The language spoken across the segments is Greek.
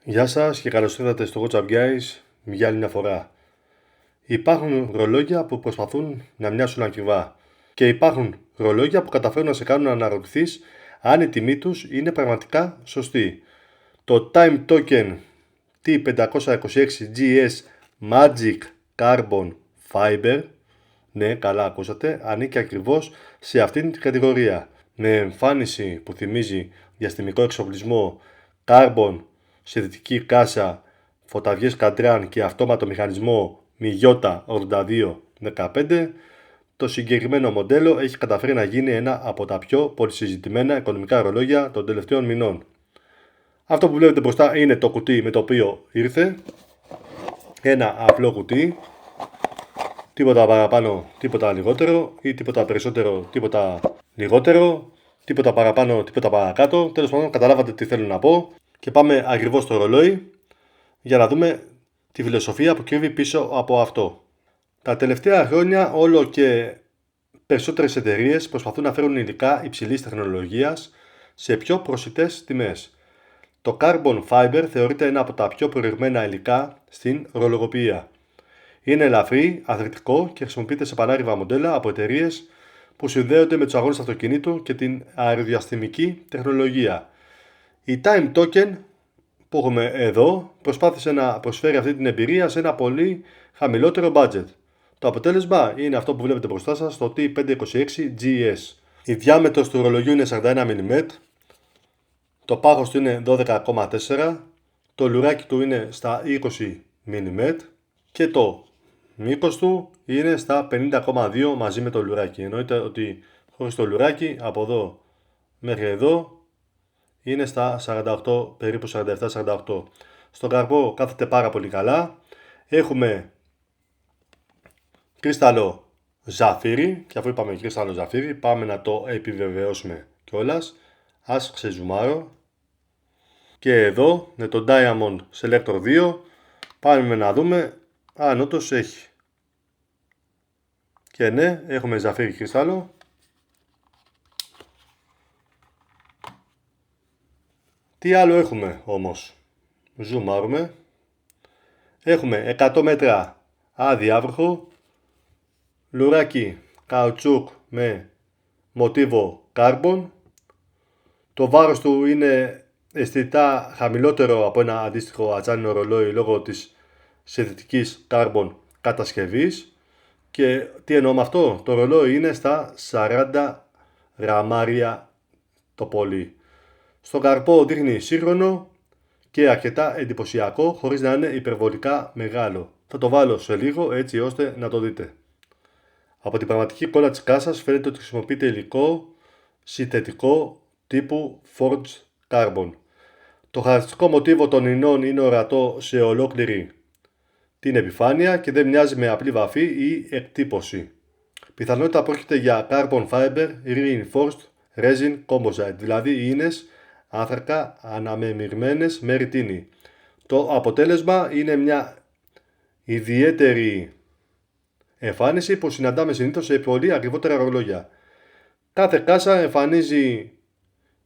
Γεια σας και καλώς ήρθατε στο Watch Up Guys για άλλη μια φορά. Υπάρχουν ρολόγια που προσπαθούν να μοιάσουν ακριβά και υπάρχουν ρολόγια που καταφέρουν να σε κάνουν να αναρωτηθείς αν η τιμή τους είναι πραγματικά σωστή. Το Time Token T526GS Magic Carbon Fiber, ναι, καλά ακούσατε, ανήκει ακριβώς σε αυτήν την κατηγορία. Με εμφάνιση που θυμίζει διαστημικό εξοπλισμό, carbon, συνθετική κάσα, φωταβιές Cadran και αυτόματο μηχανισμό Miyota 8215, το συγκεκριμένο μοντέλο έχει καταφέρει να γίνει ένα από τα πιο πολυσυζητημένα οικονομικά ρολόγια των τελευταίων μηνών. Αυτό που βλέπετε μπροστά είναι το κουτί με το οποίο ήρθε. Ένα απλό κουτί, τίποτα παραπάνω, τίποτα λιγότερο, ή τίποτα περισσότερο, τίποτα λιγότερο, τίποτα παραπάνω, τίποτα παρακάτω. Τέλος πάντων, καταλάβατε τι θέλω να πω. Και πάμε ακριβώς στο ρολόι για να δούμε τη φιλοσοφία που κρύβει πίσω από αυτό. Τα τελευταία χρόνια όλο και περισσότερες εταιρείες προσπαθούν να φέρουν υλικά υψηλής τεχνολογίας σε πιο προσιτές τιμές. Το Carbon Fiber θεωρείται ένα από τα πιο προηγμένα υλικά στην ρολογοποιία. Είναι ελαφρύ, αθλητικό και χρησιμοποιείται σε πανάρρηβα μοντέλα από εταιρείες που συνδέονται με τους αγώνες αυτοκινήτου και την αεροδιαστημική τεχνολογία. Η Time Token που έχουμε εδώ προσπάθησε να προσφέρει αυτή την εμπειρία σε ένα πολύ χαμηλότερο budget. Το αποτέλεσμα είναι αυτό που βλέπετε μπροστά σας, το T526GS. Η διάμετρος του ρολογιού είναι 41 mm, το πάχος του είναι 12,4, το λουράκι του είναι στα 20 mm και το μήκος του είναι στα 50,2 μαζί με το λουράκι. Εννοείται ότι χωρίς το λουράκι από εδώ μέχρι εδώ είναι στα 48, περίπου 47-48. Στον καρπό κάθεται πάρα πολύ καλά. Έχουμε κρίσταλο ζαφύρι και αφού είπαμε κρίσταλο ζαφύρι πάμε να το επιβεβαιώσουμε κιόλας. Ας ξεζουμάρω. Και εδώ με το Diamond Selector 2 πάμε να δούμε αν όντως έχει. Και ναι, έχουμε ζαφύρι κρίσταλο. Τι άλλο έχουμε όμως? Ζουμάρουμε. Έχουμε 100 μέτρα αδιάβροχο, λουράκι καουτσούκ με μοτίβο carbon. Το βάρος του είναι αισθητά χαμηλότερο από ένα αντίστοιχο ατσάνινο ρολόι λόγω της συνθετικής carbon κατασκευής. Και τι εννοώ με αυτό? Το ρολόι είναι στα 40 γραμμάρια το πολύ. Στον καρπό δείχνει σύγχρονο και αρκετά εντυπωσιακό χωρίς να είναι υπερβολικά μεγάλο. Θα το βάλω σε λίγο έτσι ώστε να το δείτε. Από την πραγματική εικόνα της κάσας φαίνεται ότι χρησιμοποιείται υλικό συνθετικό τύπου Forged Carbon. Το χαρακτηριστικό μοτίβο των ινών είναι ορατό σε ολόκληρη την επιφάνεια και δεν μοιάζει με απλή βαφή ή εκτύπωση. Πιθανότητα πρόκειται για Carbon Fiber Reinforced Resin Composite, δηλαδή οι ίνες άνθρακα αναμεμειγμένες με ρητίνη. Το αποτέλεσμα είναι μια ιδιαίτερη εμφάνιση που συναντάμε συνήθως σε πολύ ακριβότερα ρολόγια. Κάθε κάσα εμφανίζει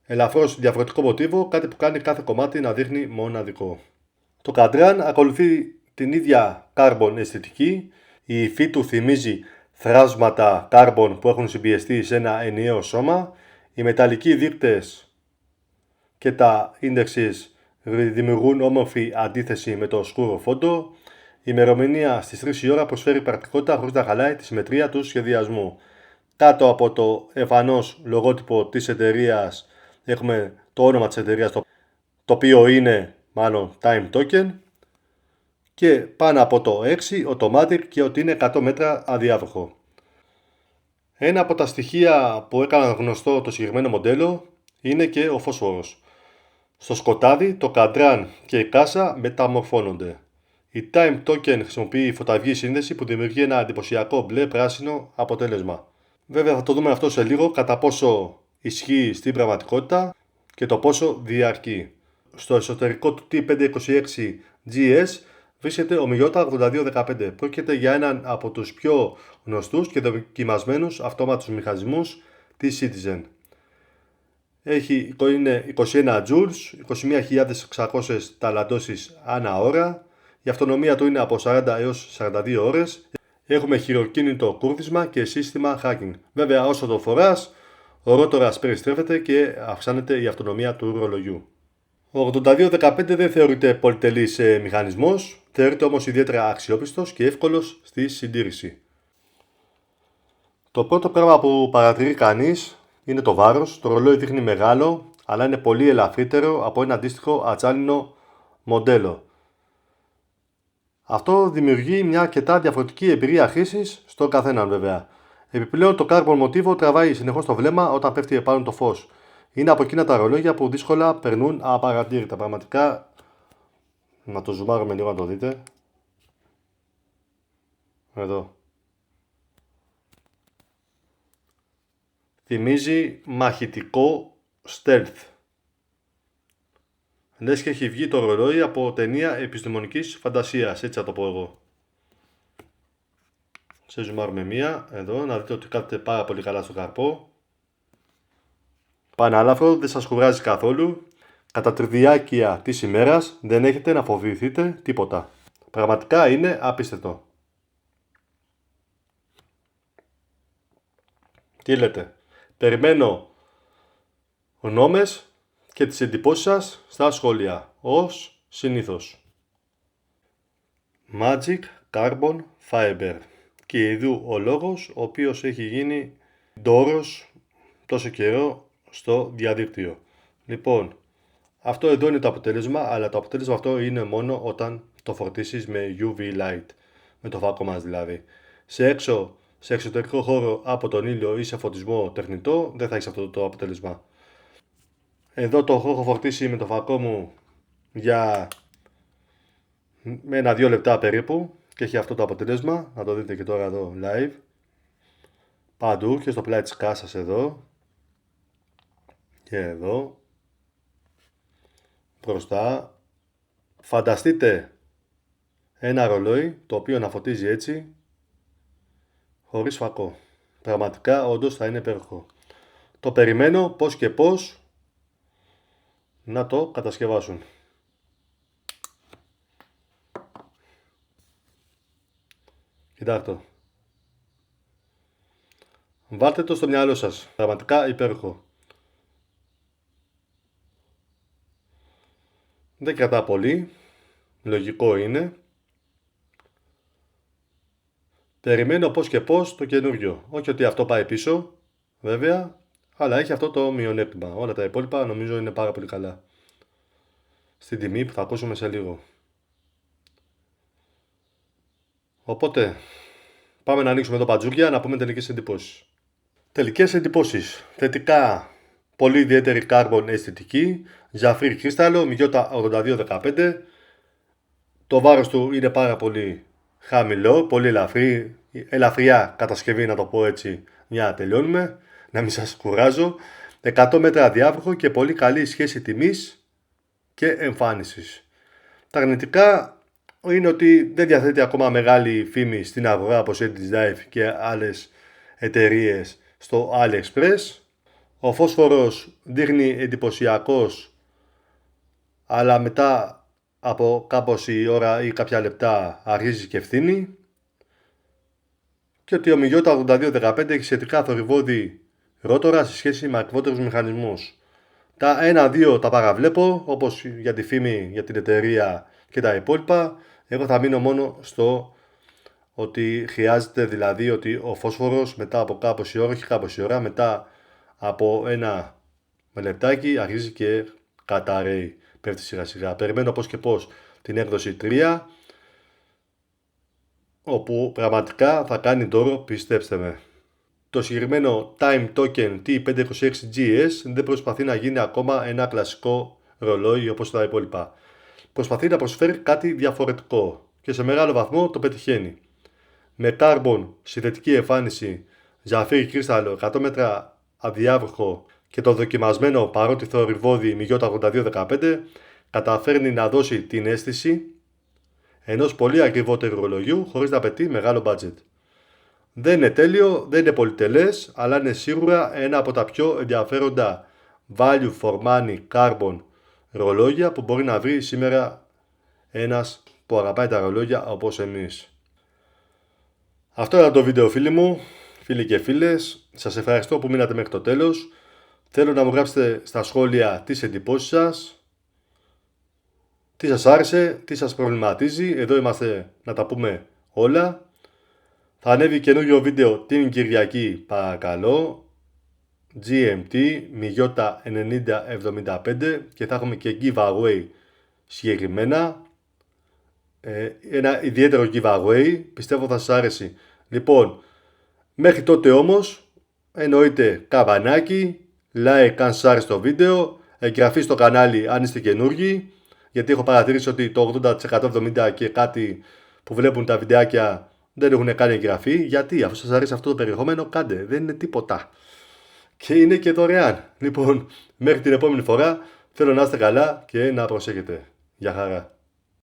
ελαφρώς διαφορετικό μοτίβο, κάτι που κάνει κάθε κομμάτι να δείχνει μοναδικό. Το Cadran ακολουθεί την ίδια carbon αισθητική, η υφή του θυμίζει θράσματα carbon που έχουν συμπιεστεί σε ένα ενιαίο σώμα, οι μεταλλικοί δείκτες και τα indexes δημιουργούν όμορφη αντίθεση με το σκούρο φόντο. Η ημερομηνία στις 3 η ώρα προσφέρει πρακτικότητα χωρίς να χαλάει τη συμμετρία του σχεδιασμού. Κάτω από το εμφανώς λογότυπο της εταιρείας έχουμε το όνομα της εταιρείας, το οποίο είναι μάλλον Time Token, και πάνω από το 6 Automatic και ότι είναι 100 μέτρα αδιάβροχο. Ένα από τα στοιχεία που έκαναν γνωστό το συγκεκριμένο μοντέλο είναι και ο φόσφορος. Στο σκοτάδι το Cadran και η κάσα μεταμορφώνονται. Η Time Token χρησιμοποιεί φωταυγή σύνδεση που δημιουργεί ένα εντυπωσιακό μπλε πράσινο αποτέλεσμα. Βέβαια θα το δούμε αυτό σε λίγο κατά πόσο ισχύει στην πραγματικότητα και το πόσο διαρκεί. Στο εσωτερικό του T526GS βρίσκεται ο Miyota 8215. Πρόκειται για έναν από τους πιο γνωστούς και δοκιμασμένους αυτόματους μηχανισμούς της Citizen. Είναι 21 joules, 21.600 ταλαντώσεις ανά ώρα. Η αυτονομία του είναι από 40 έως 42 ώρες. Έχουμε χειροκίνητο κούρδισμα και σύστημα hacking. Βέβαια, όσο το φοράς, ο ρότορας περιστρέφεται και αυξάνεται η αυτονομία του ρολογιού. Ο 8215 δεν θεωρείται πολυτελής μηχανισμός, θεωρείται όμως ιδιαίτερα αξιόπιστος και εύκολος στη συντήρηση. Το πρώτο πράγμα που παρατηρεί κανείς είναι το βάρος. Το ρολόι δείχνει μεγάλο, αλλά είναι πολύ ελαφρύτερο από ένα αντίστοιχο ατσάλινο μοντέλο. Αυτό δημιουργεί μια αρκετά διαφορετική εμπειρία χρήσης στον καθέναν βέβαια. Επιπλέον το carbon μοτίβο τραβάει συνεχώς το βλέμμα όταν πέφτει επάνω το φως. Είναι από εκείνα τα ρολόγια που δύσκολα περνούν απαρατήρητα. Πραγματικά, να το ζουμάρουμε λίγο να το δείτε. Εδώ. Θυμίζει μαχητικό stealth. Λες και έχει βγει το ρολόι από ταινία επιστημονικής φαντασίας, έτσι θα το πω εγώ. Σε ζουμάρουμε μία, εδώ, να δείτε ότι κάθεται πάρα πολύ καλά στο καρπό. Πανάλαφρο, δεν σας κουράζει καθόλου. Κατά τη διάρκεια της ημέρας δεν έχετε να φοβηθείτε τίποτα. Πραγματικά είναι απίστευτο. Τι λέτε? Περιμένω γνώμες και τις εντυπώσεις σας στα σχόλια, ως συνήθως. Magic Carbon Fiber. Και ειδού ο λόγος ο οποίος έχει γίνει ντόρος τόσο καιρό στο διαδίκτυο. Λοιπόν, αυτό εδώ είναι το αποτέλεσμα, αλλά το αποτέλεσμα αυτό είναι μόνο όταν το φορτίσεις με UV light, με το φάκο μας δηλαδή. Σε εξωτερικό χώρο από τον ήλιο ή σε φωτισμό τεχνητό δεν θα έχεις αυτό το αποτέλεσμα. Εδώ το έχω φορτίσει με το φακό μου για με 1-2 λεπτά περίπου και έχει αυτό το αποτέλεσμα. Να το δείτε και τώρα εδώ live. Παντού και στο πλάι της κάσας εδώ και εδώ μπροστά. Φανταστείτε ένα ρολόι το οποίο να φωτίζει έτσι χωρίς φακό. Πραγματικά όντως θα είναι υπέροχο. Το περιμένω πώς και πώς να το κατασκευάσουν. Κοιτάξτε το. Βάλτε το στο μυαλό σας. Πραγματικά υπέροχο. Δεν κρατά πολύ. Λογικό είναι. Περιμένω πώς και πώς το καινούριο. Όχι ότι αυτό πάει πίσω, βέβαια, αλλά έχει αυτό το μειονέκτημα. Όλα τα υπόλοιπα νομίζω είναι πάρα πολύ καλά. Στην τιμή που θα ακούσουμε σε λίγο. Οπότε, πάμε να ανοίξουμε εδώ πατζούρια να πούμε τελικές εντυπώσεις. Τελικές εντυπώσεις. Θετικά, πολύ ιδιαίτερη carbon αισθητική, ζαφύρι κρίσταλο, Μιγιώτα 8215. Το βάρος του είναι πάρα πολύ χαμηλό, πολύ ελαφριά κατασκευή να το πω έτσι, για να τελειώνουμε, να μην σας κουράζω. 100 μέτρα διάβροχο και πολύ καλή σχέση τιμής και εμφάνισης. Τα αρνητικά είναι ότι δεν διαθέτει ακόμα μεγάλη φήμη στην αγορά όπως η Dive και άλλες εταιρείες στο AliExpress. Ο φόσφορος δείχνει εντυπωσιακός, αλλά μετά από κάμποση ώρα ή κάποια λεπτά αρχίζει και φθήνει. Και ότι ο Μιγιώτα 8215 έχει σχετικά θορυβώδη ρότορα σε σχέση με ακριβότερους μηχανισμούς. Τα 1-2 τα παραβλέπω, όπως για τη φήμη, για την εταιρεία και τα υπόλοιπα. Εγώ θα μείνω μόνο στο ότι χρειάζεται, δηλαδή ότι ο φόσφορος μετά από κάμποση ώρα, όχι κάμποση ώρα, μετά από ένα λεπτάκι αρχίζει και καταραίει, πέφτει σιγά σιγά. Περιμένω πώς και πώς την έκδοση 3, όπου πραγματικά θα κάνει δώρο, πιστέψτε με. Το συγκεκριμένο Time Token T526GS δεν προσπαθεί να γίνει ακόμα ένα κλασικό ρολόι όπως τα υπόλοιπα. Προσπαθεί να προσφέρει κάτι διαφορετικό και σε μεγάλο βαθμό το πετυχαίνει. Με carbon συνθετική εμφάνιση, ζαφύρι κρίσταλο, 100 μέτρα αδιάβροχο και το δοκιμασμένο παρότι θορυβώδη Μιγιώτα 8215 καταφέρνει να δώσει την αίσθηση ενός πολύ ακριβότερου ρολογιού χωρίς να απαιτεί μεγάλο budget. Δεν είναι τέλειο, δεν είναι πολυτελές, αλλά είναι σίγουρα ένα από τα πιο ενδιαφέροντα value for money carbon ρολόγια που μπορεί να βρει σήμερα ένας που αγαπάει τα ρολόγια όπως εμείς. Αυτό ήταν το βίντεο, φίλοι μου, φίλοι και φίλες. Σας ευχαριστώ που μείνατε μέχρι το τέλος. Θέλω να μου γράψετε στα σχόλια τις εντυπώσεις σας, τι σας άρεσε, τι σας προβληματίζει. Εδώ είμαστε να τα πούμε όλα. Θα ανέβει καινούριο βίντεο την Κυριακή, παρακαλώ. GMT Miyota 9075 και θα έχουμε και giveaway συγκεκριμένα. Ένα ιδιαίτερο giveaway, πιστεύω θα σας άρεσει. Λοιπόν, μέχρι τότε όμως εννοείται καμπανάκι, like αν σας άρεσε το βίντεο, εγγραφή στο κανάλι αν είστε καινούργοι, γιατί έχω παρατηρήσει ότι το 80% 70% και κάτι που βλέπουν τα βιντεάκια δεν έχουν κάνει εγγραφή. Γιατί, αφού σας αρέσει αυτό το περιεχόμενο, κάντε, δεν είναι τίποτα. Και είναι και δωρεάν. Λοιπόν, μέχρι την επόμενη φορά θέλω να είστε καλά και να προσέχετε. Γεια χαρά.